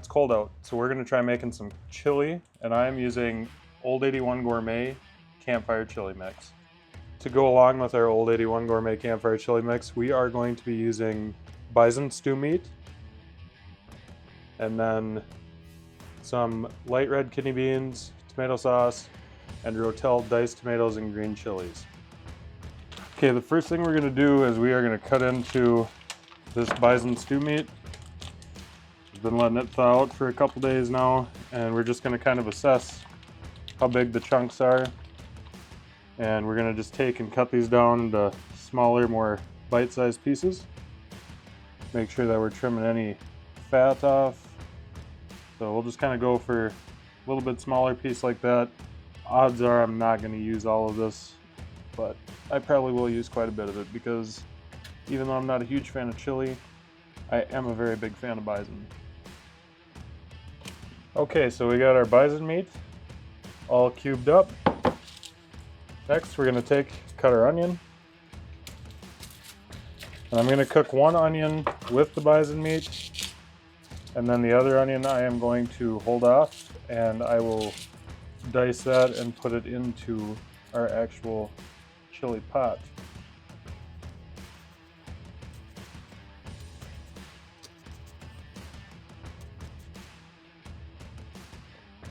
it's cold out, so we're gonna try making some chili, and I'm using Old 81 Gourmet campfire chili mix. To go along with our Old 81 Gourmet campfire chili mix, we are going to be using bison stew meat, and then some light red kidney beans, tomato sauce, and Rotel diced tomatoes and green chilies. Okay, the first thing we're gonna do is we are gonna cut into this bison stew meat. I've been letting it thaw out for a couple days now, and we're just gonna kind of assess how big the chunks are. And we're gonna just take and cut these down into smaller, more bite-sized pieces. Make sure that we're trimming any fat off. So we'll just kind of go for a little bit smaller piece like that. Odds are I'm not gonna use all of this, but I probably will use quite a bit of it because even though I'm not a huge fan of chili, I am a very big fan of bison. Okay, so we got our bison meat all cubed up. Next, we're going to cut our onion. And I'm going to cook one onion with the bison meat, and then the other onion I am going to hold off, and I will dice that and put it into our actual chili pot.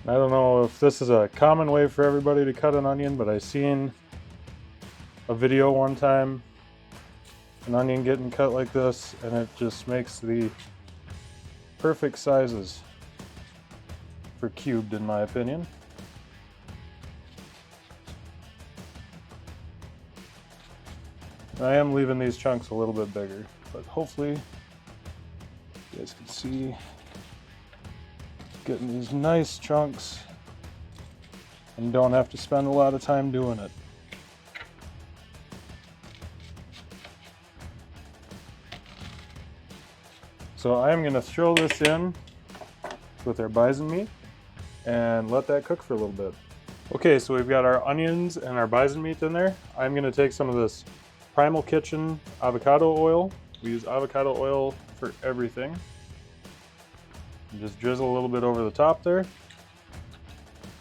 I don't know if this is a common way for everybody to cut an onion, but I seen a video one time, an onion getting cut like this, and it just makes the perfect sizes for cubed, in my opinion. I am leaving these chunks a little bit bigger, but hopefully you guys can see. Getting these nice chunks and don't have to spend a lot of time doing it. So I'm going to throw this in with our bison meat and let that cook for a little bit. Okay, so we've got our onions and our bison meat in there. I'm going to take some of this Primal Kitchen avocado oil. We use avocado oil for everything. Just drizzle a little bit over the top there. And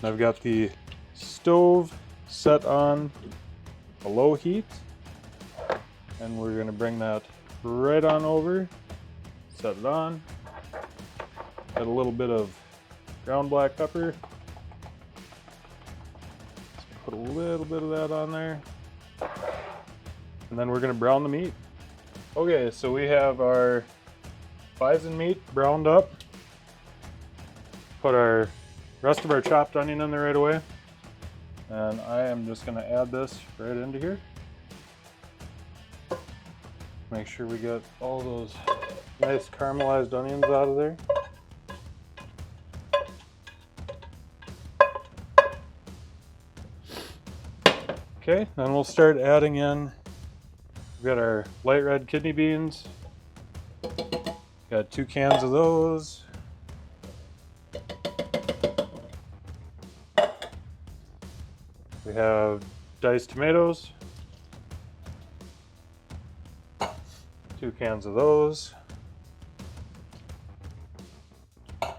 I've got the stove set on a low heat, and we're going to bring that right on over, set it on, add a little bit of ground black pepper, just put a little bit of that on there, and then we're going to brown the meat. Okay, so we have our bison meat browned up. Put our rest of our chopped onion in there right away, and I am just going to add this right into here. Make sure we get all those nice caramelized onions out of there. Okay, then we'll start adding in. We've got our light red kidney beans. Got 2 cans of those. We have diced tomatoes, 2 cans of those. I'm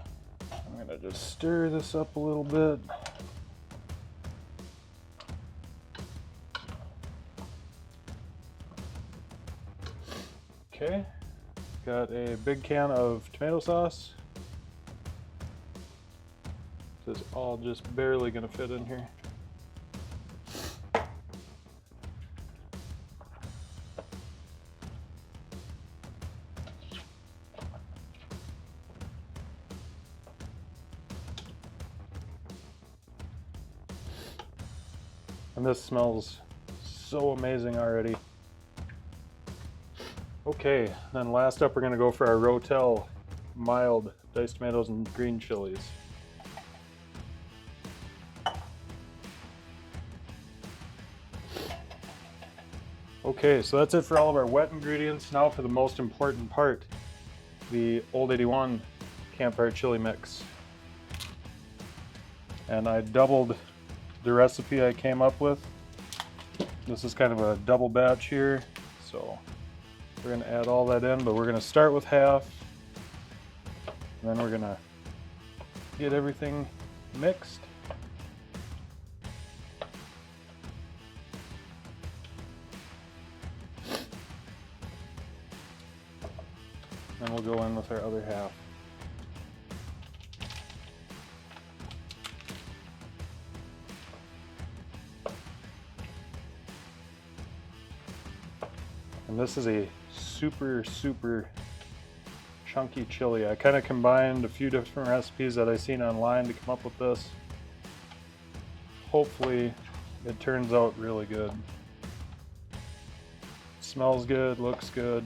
going to just stir this up a little bit. Okay, got a big can of tomato sauce. This is all just barely going to fit in here. And this smells so amazing already. Okay, then last up we're going to go for our Rotel mild diced tomatoes and green chilies. Okay, so that's it for all of our wet ingredients. Now for the most important part, the Old 81 campfire chili mix. And I doubled the recipe I came up with. This is kind of a double batch here, so we're going to add all that in, but we're going to start with half, and then we're going to get everything mixed. Then we'll go in with our other half. And this is a super chunky chili. I kind of combined a few different recipes that I seen online to come up with this. Hopefully it turns out really good. Smells good, looks good.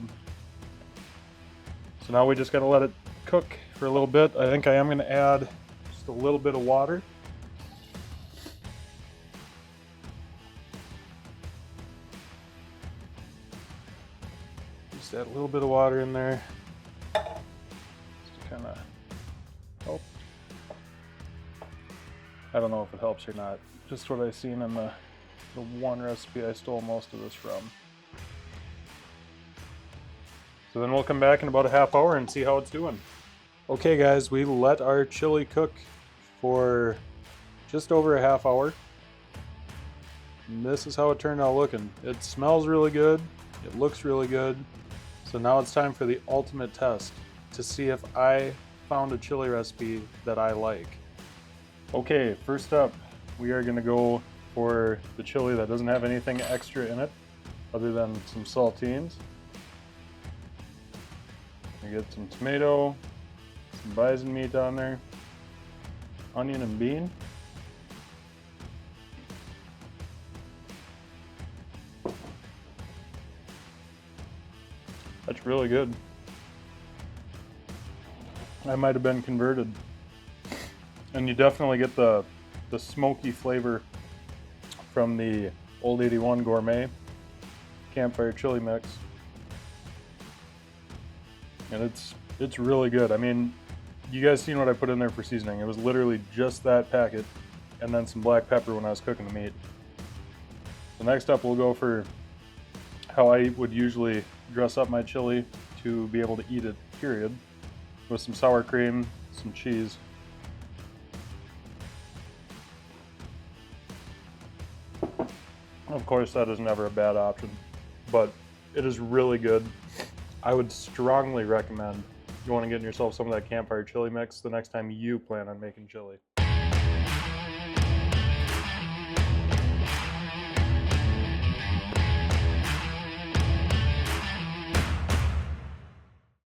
So now we just gotta let it cook for a little bit. I think I am gonna add just a little bit of water. Just add a little bit of water in there. Just to kind of help. I don't know if it helps or not. Just what I seen in the one recipe I stole most of this from. So then we'll come back in about a half hour and see how it's doing. Okay guys, we let our chili cook for just over a half hour. And this is how it turned out looking. It smells really good, it looks really good. So now it's time for the ultimate test to see if I found a chili recipe that I like. Okay, first up, we are gonna go for the chili that doesn't have anything extra in it other than some saltines. We get some tomato, some bison meat on there, onion and bean. That's really good. I might have been converted. And you definitely get the smoky flavor from the Old 81 Gourmet campfire chili mix. And it's really good. I mean, you guys seen what I put in there for seasoning. It was literally just that packet and then some black pepper when I was cooking the meat. So next up we'll go for how I would usually dress up my chili to be able to eat it, period. With some sour cream, some cheese. Of course, that is never a bad option, but it is really good. I would strongly recommend going and getting yourself some of that campfire chili mix the next time you plan on making chili.